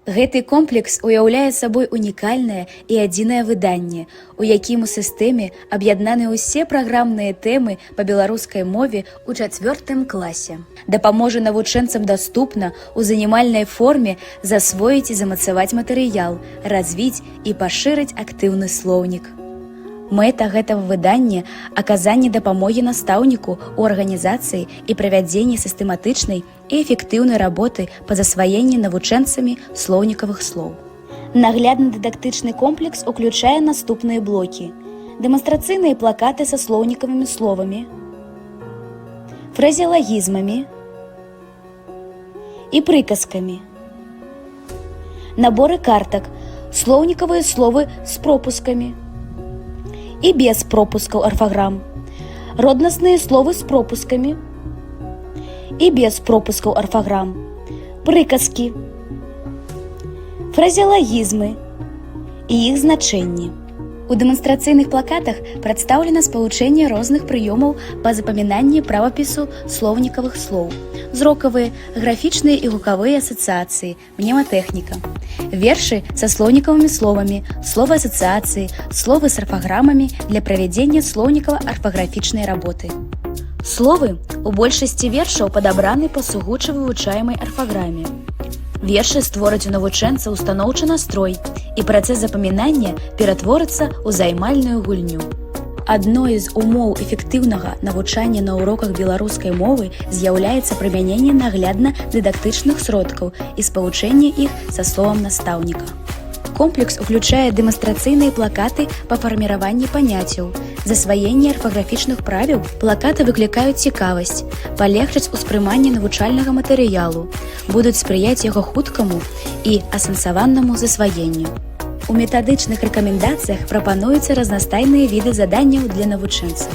Гэты комплекс уяўляе сабой унікальнае і адзінае выданне, у якім у сістэме аб'яднаны ўсе праграмныя тэмы па беларускай мове ў 4 класе. Дапаможа навучэнцам даступна ў занімальнай форме засвоіць і замацаваць матэрыял, развіць і пашырыць актыўны слоўнік. Мэта гэтага выдання – аказанне дапамогі настаўніку ў арганізацыі і правядзенні сістэматычнай і эфектыўнай работы па засваенні навучэнцамі слоўнікавых слоў. Наглядны дыдактычны комплекс уключае наступныя блокі: дэманстрацыйныя плакаты са слоўнікавымі словамі, фразеалагізмамі і прыказкамі, наборы картак, слоўнікавыя словы з пропускамі і без пропускаў арфаграм, роднасныя словы з пропускамі і без пропускаў арфаграм, прыказкі, фразеалагізмы і іх значэнні. У дэманстрацыйных плакатах прадстаўлена спалучэнне розных прыёмаў па запамінанні правапісу слоўнікавых слоў, зрокавыя, графічныя і гукавыя асацыяцыі, мнематэхніка, вершы са слоўнікавымі словамі, словы асацыяцыі, словы з арфаграмамі для правядзення слоўнікава-арфаграфічнай работы. Словы у большасці вершаў падабраны па сугуча вывучаемай арфаграме. Вершы створаць у навучэнца устаноўчы настрой, і працэс запамінання ператворыцца ў займальную гульню. Адной з умоў эфектыўнага навучання на уроках беларускай мовы з'яўляецца прымяненне наглядна-дыдактычных сродкаў і спалучэнне іх са словам настаўніка. Комплекс уключае дэманстрацыйныя плакаты па фарміраванні паняццяў, засваенне арфаграфічных правіл. Плакаты выклікаюць цікавасць, палегчаць успрыманне навучальнага матэрыялу, будуць спрыяць яго хуткаму і асэнсаваннаму засваенню. У метадычных рэкамендацыях прапануюцца разнастайныя віды заданняў для навучэнцаў.